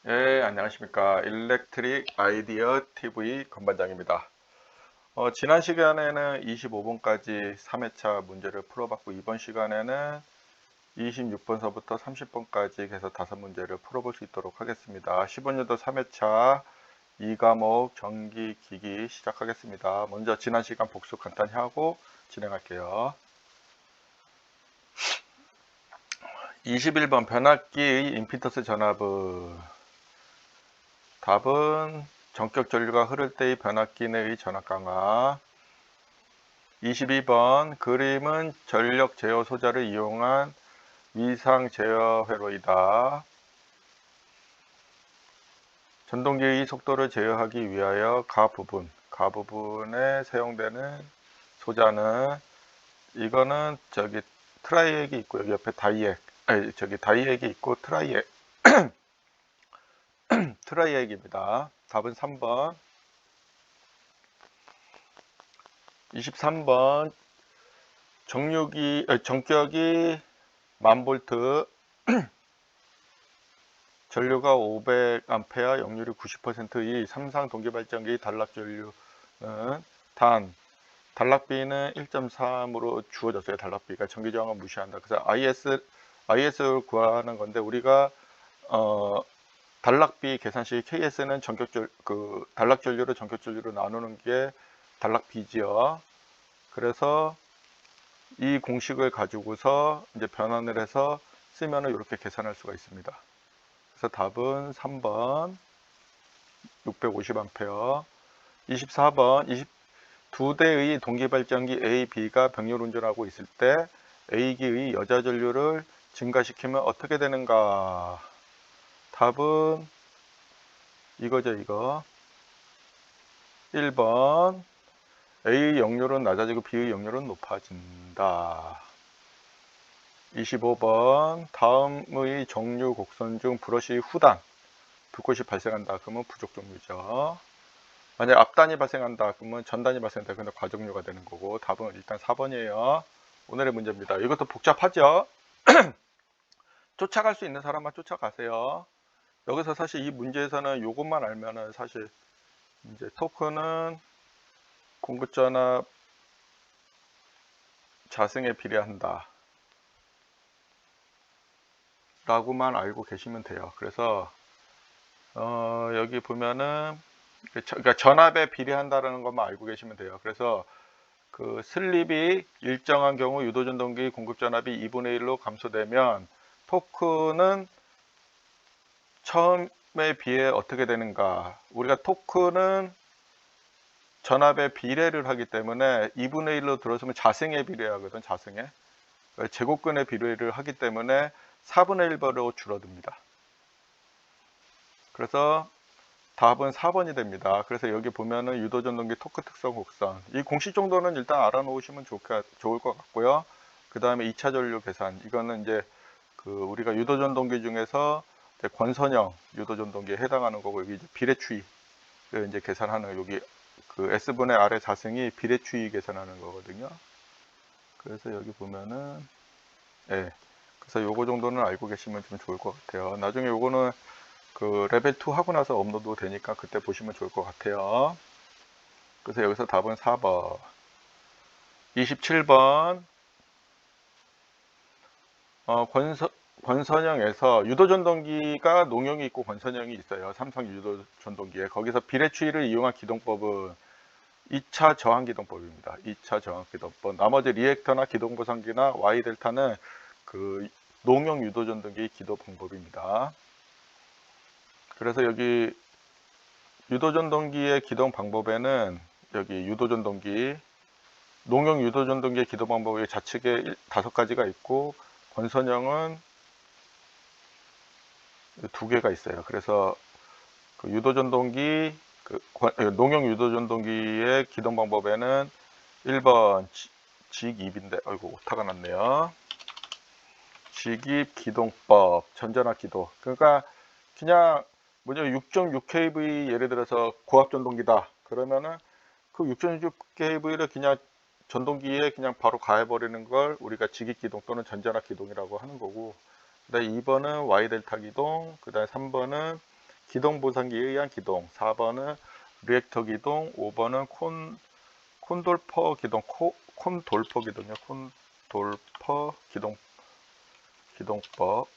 예, 안녕하십니까. 일렉트릭 아이디어 TV 건반장입니다. 지난 시간에는 25번까지 3회차 문제를 풀어봤고, 이번 시간에는 26번서부터 30번까지 해서 5문제를 풀어볼 수 있도록 하겠습니다. 15년도 3회차 2과목 전기 기기 시작하겠습니다. 먼저 지난 시간 복습 간단히 하고 진행할게요. 21번 변압기의 임피던스 전압은 답은 전격 전류가 흐를 때의 변압기 내의 전압 강화. 22번 그림은 전력 제어 소자를 이용한 위상 제어 회로이다. 전동기의 속도를 제어하기 위하여 가부분에 사용되는 소자는 이거는 저기 트라이액이 있고 여기 옆에 다이액 아니 저기 다이액이 있고 트라이액입니다. 답은 3번. 23번 전격이 1000V, 전류가 500A, 역률이 90%의 삼상 동기발전기 단락전류는 단 단락비는 1.3으로 주어졌어요. 단락비가 전기저항은 무시한다. 그래서 IS를 구하는 건데 우리가 단락비 계산식 KS는 단락전류를 전격전류로 나누는 게 단락비지요. 그래서 이 공식을 가지고서 이제 변환을 해서 쓰면 이렇게 계산할 수가 있습니다. 그래서 답은 3번 650A. 24번 두 대의 동기발전기 A, B가 병렬 운전하고 있을 때 A기의 여자 전류를 증가시키면 어떻게 되는가? 답은 이거죠, 이거. 1번 A의 역률은 낮아지고 B의 역률은 높아진다. 25번 다음의 정류 곡선 중 브러쉬 후단 불꽃이 발생한다 그러면 부족 종류죠. 만약 앞단이 발생한다 그러면 전단이 발생한다 그러면 과종류가 되는 거고 답은 일단 4번이에요. 오늘의 문제입니다. 이것도 복잡하죠. 쫓아갈 수 있는 사람만 쫓아가세요. 여기서 사실 이 문제에서는 이것만 알면은 사실 이제 토크는 공급전압 자승에 비례한다 라고만 알고 계시면 돼요. 그래서 여기 보면은 그러니까 전압에 비례한다라는 것만 알고 계시면 돼요. 그래서 그 슬립이 일정한 경우 유도전동기 공급전압이 2분의 1로 감소되면 토크는 처음에 비해 어떻게 되는가? 우리가 토크는 전압에 비례를 하기 때문에 2분의 1로 들어서면 자승에 비례하거든. 자승에 제곱근에 비례를 하기 때문에 4분의 1배로 줄어듭니다. 그래서 답은 4번이 됩니다. 그래서 여기 보면은 유도전동기 토크 특성 곡선. 이 공식 정도는 일단 알아놓으시면 좋을 것 같고요. 그 다음에 2차 전류 계산. 이거는 이제 우리가 유도전동기 중에서 이제 권선형 유도전동기에 해당하는 거고, 여기 이제 비례추이를 이제 계산하는 여기 S분의 R의 자승이 비례추이 계산하는 거거든요. 그래서 여기 보면은, 예. 그래서 요거 정도는 알고 계시면 좀 좋을 것 같아요. 나중에 요거는 레벨 2 하고 나서 업로드 되니까 그때 보시면 좋을 것 같아요. 그래서 여기서 답은 4번. 27번 권선형에서 유도전동기가 농형이 있고 권선형이 있어요. 삼성 유도전동기에. 거기서 비례추이를 이용한 기동법은 2차 저항기동법입니다. 2차 저항기동법. 나머지 리액터나 기동보상기나 Y델타는 농형 유도전동기 기도 방법입니다. 그래서 여기 유도전동기의 기동 방법에는 여기 농형 유도전동기의 기동 방법이 좌측에 5가지가 있고 권선형은 2개가 있어요. 그래서 농형 유도전동기의 기동 방법에는 1번 직입인데 아이고 오타가 났네요. 직입 기동법, 전전압 기도. 그러니까 그냥 뭐냐 6.6kV 예를 들어서 고압 전동기다. 그러면은 그 6.6kV를 그냥 전동기에 그냥 바로 가해버리는 걸 우리가 직입 기동 또는 전전압 기동이라고 하는 거고, 그다음에 2번은 Y 델타 기동, 그다음에 3번은 기동 보상기에 의한 기동, 4번은 리액터 기동, 5번은 콘돌퍼 기동, 콘돌퍼 기동이요. 콘돌퍼 기동법,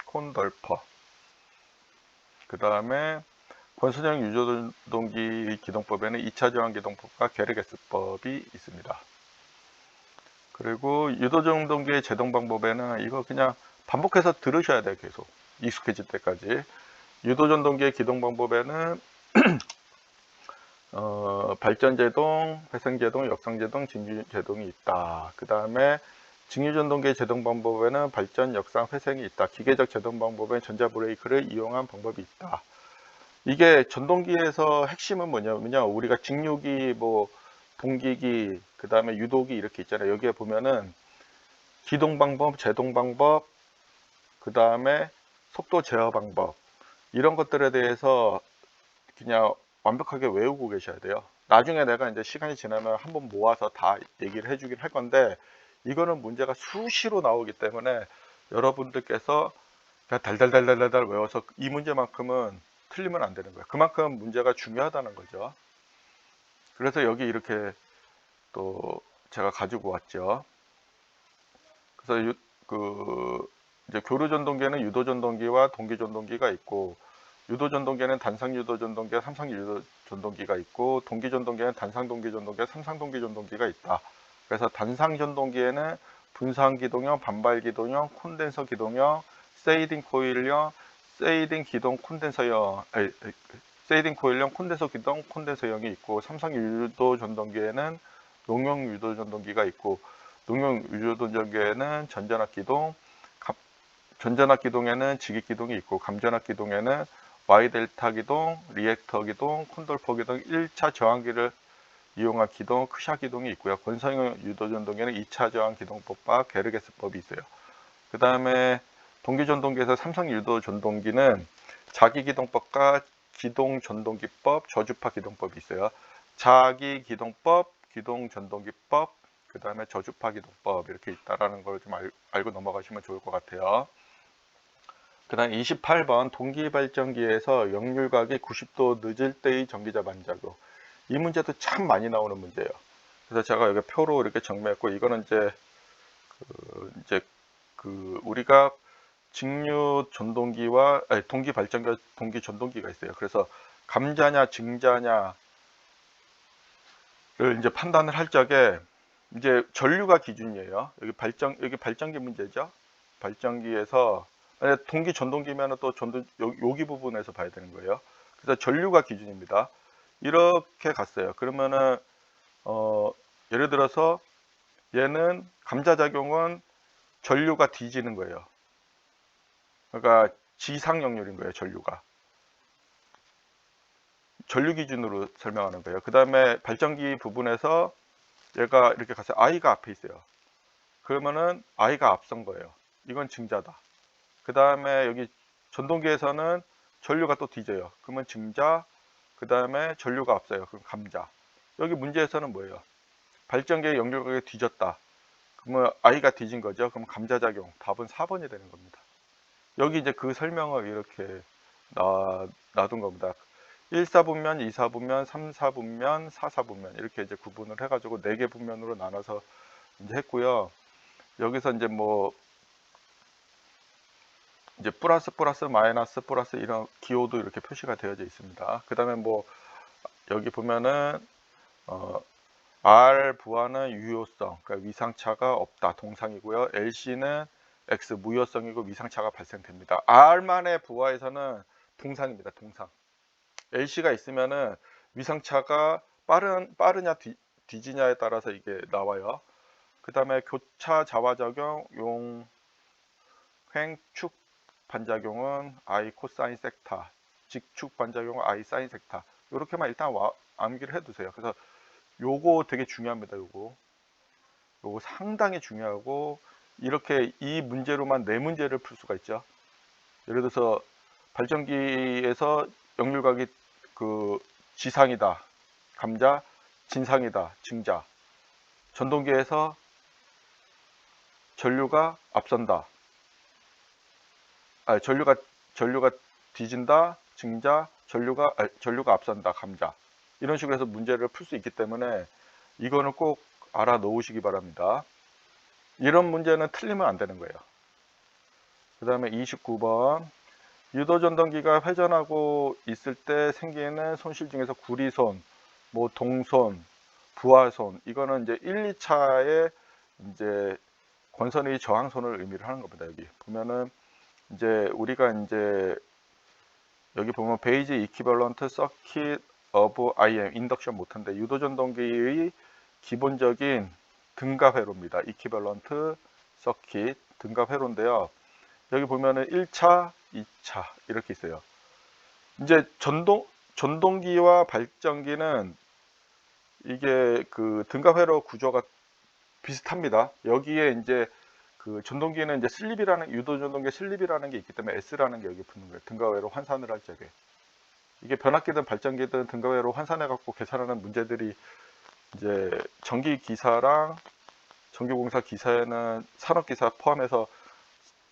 콘돌퍼. 그 다음에 권선형 유조전동기 기동법에는 2차 저항 기동법과 게르게스법이 있습니다. 그리고 유도전동기의 제동 방법에는 이거 그냥 반복해서 들으셔야 돼요. 계속 익숙해질 때까지. 유도전동기의 기동 방법에는 발전제동, 회생제동, 역상제동, 직류제동이 있다. 그 다음에 직류전동기의 제동 방법에는 발전, 역상, 회생이 있다. 기계적 제동 방법엔 전자브레이크를 이용한 방법이 있다. 이게 전동기에서 핵심은 뭐냐면요. 우리가 직류기, 뭐 동기기, 그 다음에 유도기 이렇게 있잖아요. 여기에 보면은 기동 방법, 제동 방법, 그 다음에 속도 제어 방법, 이런 것들에 대해서 그냥 완벽하게 외우고 계셔야 돼요. 나중에 내가 이제 시간이 지나면 한번 모아서 다 얘기를 해주긴 할 건데, 이거는 문제가 수시로 나오기 때문에 여러분들께서 그냥 달달달달달 외워서 이 문제만큼은 틀리면 안 되는 거예요. 그만큼 문제가 중요하다는 거죠. 그래서 여기 이렇게 또 제가 가지고 왔죠. 그래서 이제 교류전동기에는 유도전동기와 동기전동기가 있고, 유도전동기에는 단상유도전동기와 삼상유도전동기가 있고, 동기전동기에는 단상동기전동기와 삼상동기전동기가 있다. 그래서 단상전동기에는 분산기동형, 반발기동형, 콘덴서 기동형, 세이딩 코일형, 세이딩 기동 콘덴서형, 세이딩 코일형, 콘덴서 기동 콘덴서형이 있고, 삼상유도전동기에는 농용 유도전동기가 있고, 농용 유도전동기에는 전전압 기동, 전전압 기동에는 직입 기동이 있고, 감전압 기동에는 Y 델타 기동, 리액터 기동, 콘돌퍼 기동, 1차 저항기를 이용한 기동, 크샤 기동이 있고요. 권선형 유도전동기에는 2차 저항 기동법과 게르게스법이 있어요. 그 다음에 동기전동기에서 삼성 유도전동기는 자기기동법과 기동전동기법, 저주파 기동법이 있어요. 자기기동법, 기동전동기법, 그 다음에 저주파 기동법 이렇게 있다라는 걸 좀 알고 넘어가시면 좋을 것 같아요. 그 다음 28번 동기발전기에서 역률각이 90도 늦을 때의 전기자 반작용. 이 문제도 참 많이 나오는 문제예요. 그래서 제가 여기 표로 이렇게 정리했고, 이거는 우리가 직류 전동기와 동기 발전기와 동기 전동기가 있어요. 그래서 감자냐 증자냐를 이제 판단을 할 적에 이제 전류가 기준이에요. 여기 발전기 문제죠. 발전기에서 동기 전동기면 또 여기 부분에서 봐야 되는 거예요. 그래서 전류가 기준입니다. 이렇게 갔어요. 그러면은 예를 들어서 얘는 감자작용은 전류가 뒤지는 거예요. 그러니까 지상역률인 거예요. 전류 기준으로 설명하는 거예요. 그 다음에 발전기 부분에서 얘가 이렇게 갔어요. I가 앞에 있어요. 그러면은 I가 앞선 거예요. 이건 증자다. 그 다음에 여기 전동기에서는 전류가 또 뒤져요. 그러면 증자, 그 다음에 전류가 앞서요. 그럼 감자. 여기 문제에서는 뭐예요? 발전기의 역률각이 뒤졌다. 그러면 I가 뒤진 거죠. 그럼 감자작용. 답은 4번이 되는 겁니다. 여기 이제 그 설명을 이렇게 놔둔 겁니다. 1사분면, 2사분면, 3사분면, 4사분면 이렇게 이제 구분을 해가지고 4개 분면으로 나눠서 이제 했고요. 여기서 이제 뭐 이제 플러스 마이너스 플러스 이런 기호도 이렇게 표시가 되어져 있습니다. 그 다음에 뭐 여기 보면은 R 부하는 유효성, 그러니까 위상차가 없다, 동상이고요. LC는 X 무효성이고 위상차가 발생됩니다. R만의 부하에서는 동상입니다. 동상. LC가 있으면은 위상차가 빠르냐 뒤지냐에 따라서 이게 나와요. 그 다음에 교차 자화작용, 용횡축 반작용은 I 코사인 섹타, 직축 반작용은 I 사인 섹타. 이렇게만 일단 암기를 해두세요. 그래서 요거 되게 중요합니다. 요거 상당히 중요하고, 이렇게 이 문제로만 4문제를 풀 수가 있죠. 예를 들어서 발전기에서 역률각이 지상이다, 감자, 진상이다, 증자. 전동기에서 전류가 앞선다, 전류가 뒤진다, 증자, 전류가 앞선다, 감자. 이런 식으로 해서 문제를 풀 수 있기 때문에 이거는 꼭 알아 놓으시기 바랍니다. 이런 문제는 틀리면 안 되는 거예요. 그 다음에 29번. 유도전동기가 회전하고 있을 때 생기는 손실 중에서 구리손, 뭐 동손, 부하손, 이거는 이제 1, 2차의 이제 권선의 저항손을 의미를 하는 겁니다. 여기 보면은 이제 우리가 이제 여기 보면 베이지 이퀴벌런트 서킷 오브 IM 인덕션 모터인데 유도전동기의 기본적인 등가 회로입니다. 이퀴벌런트 서킷 등가 회로인데요. 여기 보면은 1차, 2차 이렇게 있어요. 이제 전동기와 발전기는 이게 그 등가 회로 구조가 비슷합니다. 여기에 이제 그 전동기는 이제 슬립이라는 유도 전동기 슬립이라는 게 있기 때문에 S라는 게 여기 붙는 거예요. 등가외로 환산을 할 적에 이게 변압기든 발전기든 등가외로 환산해 갖고 계산하는 문제들이 이제 전기 기사랑 전기공사 기사에는 산업기사 포함해서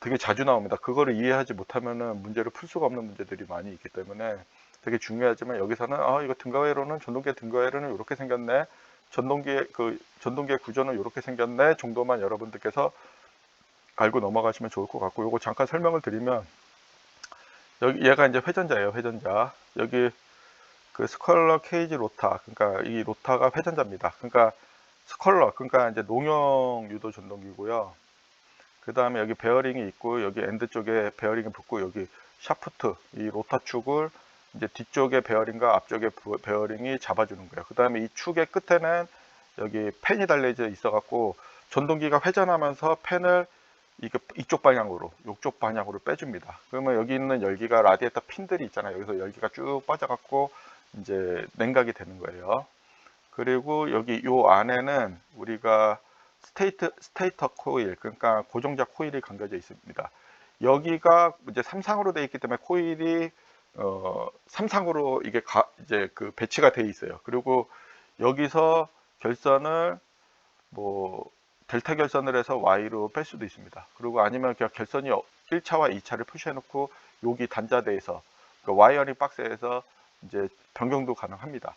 되게 자주 나옵니다. 그거를 이해하지 못하면은 문제를 풀 수가 없는 문제들이 많이 있기 때문에 되게 중요하지만 여기서는 이거 등가회로는 전동기의 등가회로는 이렇게 생겼네. 전동기의 구조는 이렇게 생겼네 정도만 여러분들께서 알고 넘어가시면 좋을 것 같고, 요거 잠깐 설명을 드리면 여기 얘가 이제 회전자예요. 회전자. 여기 그 스컬러 케이지 로타, 그러니까 이 로타가 회전자입니다. 그러니까 스컬러, 그러니까 이제 농용 유도 전동기고요. 그 다음에 여기 베어링이 있고 여기 엔드 쪽에 베어링이 붙고 여기 샤프트, 이 로타 축을 이제 뒤쪽에 베어링과 앞쪽에 베어링이 잡아주는 거예요. 그 다음에 이 축의 끝에는 여기 펜이 달려져 있어 갖고 전동기가 회전하면서 펜을 이쪽 방향으로, 이쪽 방향으로 빼줍니다. 그러면 여기 있는 열기가 라디에이터 핀들이 있잖아요. 여기서 열기가 쭉 빠져갖고 이제 냉각이 되는 거예요. 그리고 여기 요 안에는 우리가 스테이터 코일, 그러니까 고정자 코일이 감겨져 있습니다. 여기가 이제 삼상으로 되어 있기 때문에 코일이 삼상으로 이게 이제 그 배치가 되어 있어요. 그리고 여기서 결선을 뭐 델타 결선을 해서 Y로 뺄 수도 있습니다. 그리고 아니면 그냥 결선이 1차와 2차를 표시해 놓고 여기 단자대에서 그 와이어링 박스에서 이제 변경도 가능합니다.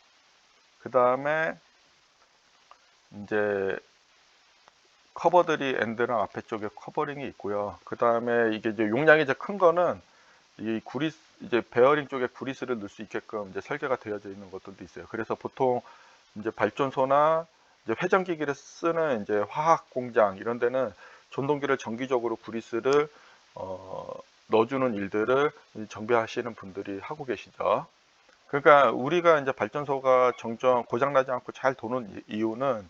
그 다음에 이제 커버들이 엔드랑 앞에 쪽에 커버링이 있고요. 그 다음에 이게 이제 용량이 이제 큰 거는 이 이제 베어링 쪽에 구리스를 넣을 수 있게끔 이제 설계가 되어져 있는 것들도 있어요. 그래서 보통 이제 발전소나 이제 회전기기를 쓰는 이제 화학 공장 이런 데는 전동기를 정기적으로 구리스를 넣어주는 일들을 정비하시는 분들이 하고 계시죠. 그러니까 우리가 이제 발전소가 고장나지 않고 잘 도는 이유는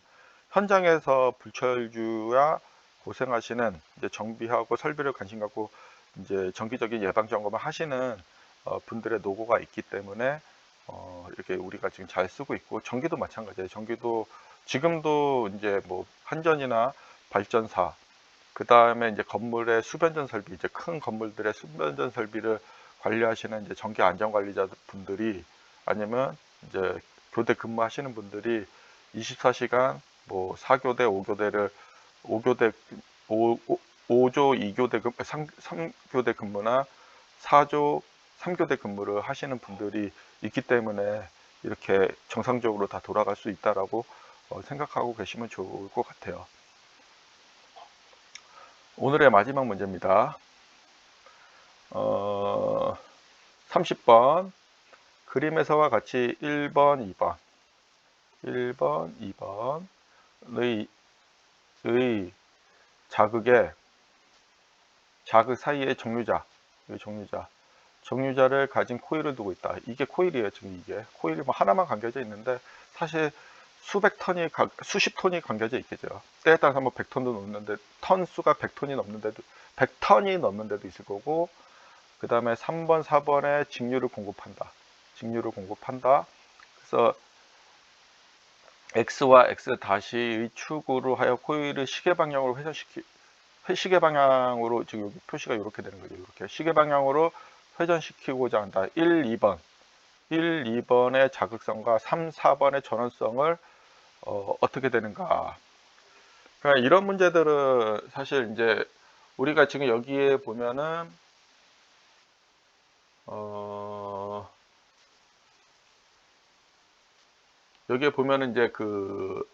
현장에서 불철주야 고생하시는 이제 정비하고 설비를 관심 갖고 이제 정기적인 예방 점검을 하시는 분들의 노고가 있기 때문에 이렇게 우리가 지금 잘 쓰고 있고, 전기도 마찬가지예요. 전기도 지금도 이제 뭐 한전이나 발전사, 그 다음에 이제 건물의 수변전 설비, 이제 큰 건물들의 수변전 설비를 관리하시는 이제 전기 안전 관리자 분들이, 아니면 이제 교대 근무하시는 분들이 24시간 뭐 4교대, 5교대를 5교대 5조 2교대 3교대 근무나 4조 3교대 근무를 하시는 분들이 있기 때문에 이렇게 정상적으로 다 돌아갈 수 있다라고 생각하고 계시면 좋을 것 같아요. 오늘의 마지막 문제입니다. 30번 그림에서와 같이 1번, 2번의 자극 사이에 정류자를 가진 코일을 두고 있다. 이게 코일이에요. 지금 이게 코일이 뭐 하나만 감겨져 있는데 사실 수십 톤이 감겨져 있겠죠. 때에 따라서 뭐 100톤도 넘는데, 턴 수가 100톤이 넘는데도 100턴이 넘는데도 있을 거고, 그 다음에 3번, 4번에 직류를 공급한다. 그래서 X와 X-의 축으로 하여 코일을 시계 방향으로 시계 방향으로 지금 여기 표시가 이렇게 되는 거죠. 이렇게 시계 방향으로 회전시키고자 한다. 1, 2번의 자극성과 3, 4번의 전원성을 어떻게 되는가. 그러니까 이런 문제들은 사실 이제 우리가 지금 여기에 보면은 여기에 보면은 이제 그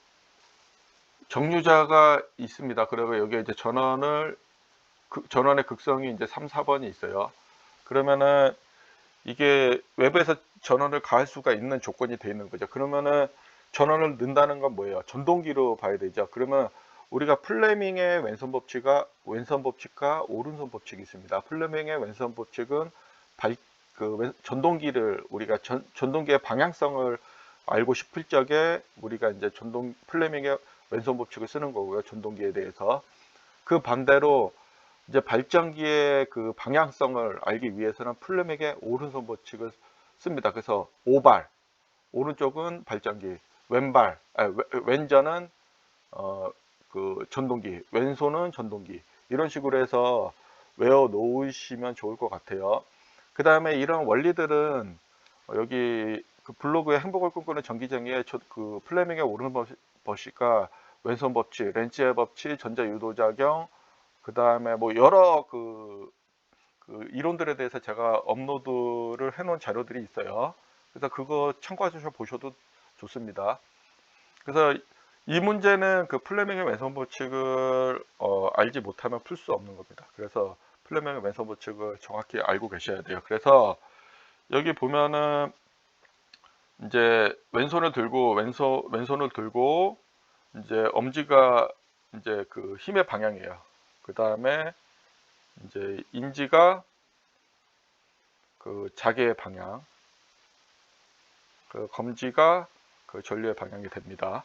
정류자가 있습니다. 그리고 여기에 이제 전원의 극성이 이제 3, 4번이 있어요. 그러면은 이게 외부에서 전원을 가할 수가 있는 조건이 되어 있는 거죠. 그러면은 전원을 넣는다는 건 뭐예요? 전동기로 봐야 되죠. 그러면 우리가 플레밍의 왼손 법칙과 오른손 법칙이 있습니다. 플레밍의 왼손 법칙은 전동기를 우리가 전동기의 방향성을 알고 싶을 적에 우리가 이제 플레밍의 왼손 법칙을 쓰는 거고요. 전동기에 대해서. 그 반대로 이제 발전기의 그 방향성을 알기 위해서는 플레밍의 오른손 법칙을 씁니다. 그래서 오발, 오른쪽은 발전기, 왼전은 그 전동기, 왼손은 전동기. 이런 식으로 해서 외워 놓으시면 좋을 것 같아요. 그 다음에 이런 원리들은 여기 그 블로그에 행복을 꿈꾸는 전기쟁이의 그 플레밍의 오른손 법칙과 왼손 법칙, 렌츠의 법칙, 전자 유도작용, 그 다음에 뭐 여러 그 이론들에 대해서 제가 업로드를 해 놓은 자료들이 있어요. 그래서 그거 참고하셔서 보셔도 좋습니다. 그래서 이 문제는 그 플레밍의 왼손 법칙을 알지 못하면 풀 수 없는 겁니다. 그래서 플레밍의 왼손 법칙을 정확히 알고 계셔야 돼요. 그래서 여기 보면은 이제 왼손을 들고 이제 엄지가 이제 그 힘의 방향이에요. 그 다음에 이제 인지가 그 자개의 방향, 그 검지가 그 전류의 방향이 됩니다.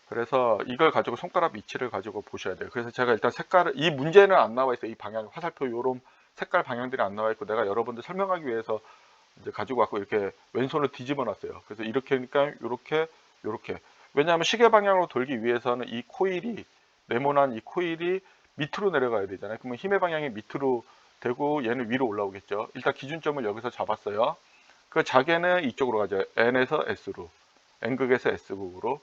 그래서 이걸 가지고 손가락 위치를 가지고 보셔야 돼요. 그래서 제가 일단 이 문제는 안 나와 있어요. 이 방향, 화살표 요런 색깔 방향들이 안 나와 있고, 내가 여러분들 설명하기 위해서 이제 가지고 왔고, 이렇게 왼손을 뒤집어 놨어요. 그래서 이렇게 하니까 요렇게. 왜냐하면 시계 방향으로 돌기 위해서는 네모난 이 코일이 밑으로 내려가야 되잖아요. 그러면 힘의 방향이 밑으로 되고 얘는 위로 올라오겠죠. 일단 기준점을 여기서 잡았어요. 그 자개는 이쪽으로 가죠. N에서 S로, N극에서 S극으로.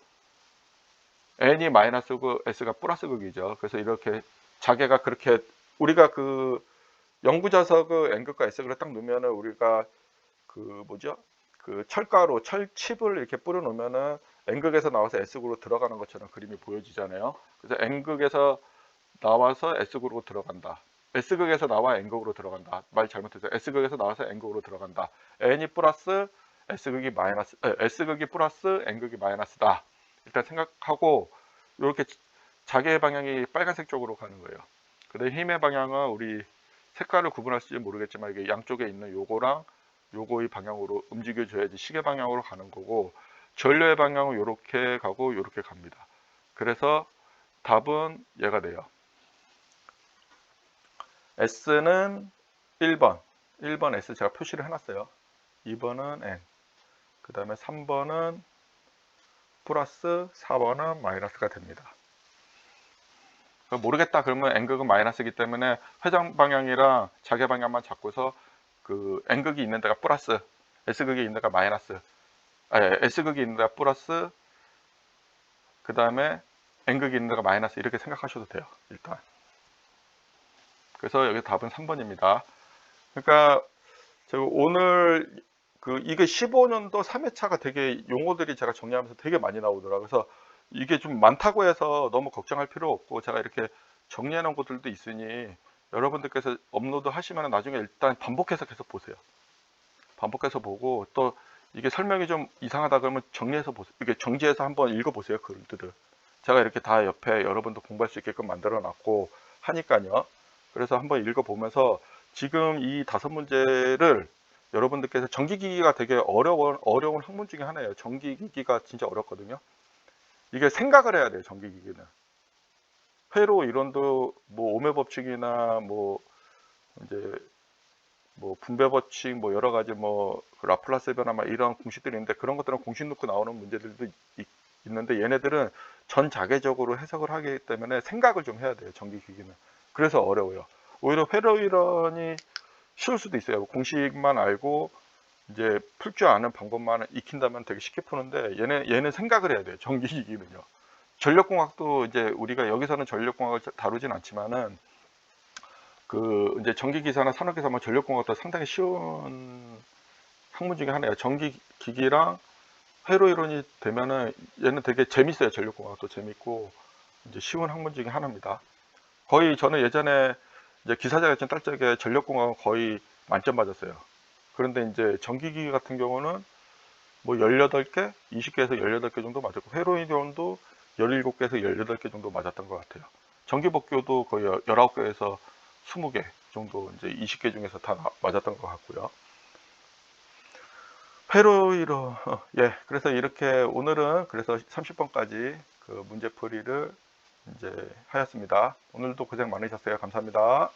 N이 마이너스고 S가 플러스 극이죠. 그래서 이렇게 자개가 그렇게, 우리가 그 영구자석의 N극과 S극을 딱 넣으면은 우리가 그 뭐죠? 그 철칩을 이렇게 뿌려 놓으면은 N극에서 나와서 S극으로 들어가는 것처럼 그림이 보여지잖아요. 그래서 N극에서 나와서 S극으로 들어간다. S극에서 나와 N극으로 들어간다. 말 잘못했어요. S극에서 나와서 N극으로 들어간다. N이 플러스 S극이 플러스 N극이 마이너스다. 일단 생각하고, 이렇게 자개의 방향이 빨간색 쪽으로 가는 거예요. 근데 힘의 방향은 우리 색깔을 구분할지 모르겠지만 이게 양쪽에 있는 요거랑 요거의 방향으로 움직여 줘야지 시계 방향으로 가는 거고, 전류의 방향은 이렇게 가고 이렇게 갑니다. 그래서 답은 얘가 돼요. S는 1번 S 제가 표시를 해놨어요. 2번은 N, 그 다음에 3번은 플러스, 4번은 마이너스가 됩니다. 모르겠다 그러면 N극은 마이너스이기 때문에 회전 방향이랑 자개 방향만 잡고서 그 N극이 있는 데가 플러스, S극이 있는 데가 마이너스, S극이 있는 데가 플러스, 그 다음에 N극이 있는 데가 마이너스, 이렇게 생각하셔도 돼요. 일단. 그래서 여기 답은 3번입니다. 그러니까 제가 오늘 이게 15년도 3회차가 되게 용어들이 제가 정리하면서 되게 많이 나오더라고요. 그래서 이게 좀 많다고 해서 너무 걱정할 필요 없고, 제가 이렇게 정리해 놓은 것들도 있으니 여러분들께서 업로드 하시면 나중에 일단 반복해서 계속 보세요. 반복해서 보고, 또 이게 설명이 좀 이상하다 그러면 정리해서 보세요. 이게 정지해서 한번 읽어보세요. 글들을. 제가 이렇게 다 옆에 여러분도 공부할 수 있게끔 만들어 놨고 하니까요. 그래서 한번 읽어보면서 지금 이 5문제를 여러분들께서, 전기기기가 되게 어려운 학문 중에 하나예요. 전기기기가 진짜 어렵거든요. 이게 생각을 해야 돼요. 전기기기는. 회로 이론도 뭐 오메 법칙이나 뭐 이제 뭐 분배 법칙, 뭐 여러 가지 뭐 라플라스 변화 이런 공식들이 있는데, 그런 것들은 공식 놓고 나오는 문제들도 있는데, 얘네들은 전 자개적으로 해석을 하기 때문에 생각을 좀 해야 돼요. 전기기기는. 그래서 어려워요. 오히려 회로 이론이 쉬울 수도 있어요. 공식만 알고 이제 풀 줄 아는 방법만 익힌다면 되게 쉽게 푸는데, 얘는 생각을 해야 돼요. 전기기기는요. 전력공학도 이제 우리가 여기서는 전력공학을 다루진 않지만은 그 이제 전기기사나 산업기사, 전력공학도 상당히 쉬운 학문 중에 하나예요. 전기기기랑 회로 이론이 되면은 얘는 되게 재밌어요. 전력공학도 재밌고 이제 쉬운 학문 중에 하나입니다. 거의 저는 예전에 이제 기사자격증 딸 적에 전력공학은 거의 만점 맞았어요. 그런데 이제 전기기기 같은 경우는 뭐 18개, 20개에서 18개 정도 맞았고, 회로 이론도 17개에서 18개 정도 맞았던 것 같아요. 전기복교도 거의 19개에서 20개 정도, 이제 20개 중에서 다 맞았던 것 같고요. 회로 이론, 예, 그래서 이렇게 오늘은 그래서 30번까지 그 문제풀이를 이제 하였습니다. 오늘도 고생 많으셨어요. 감사합니다.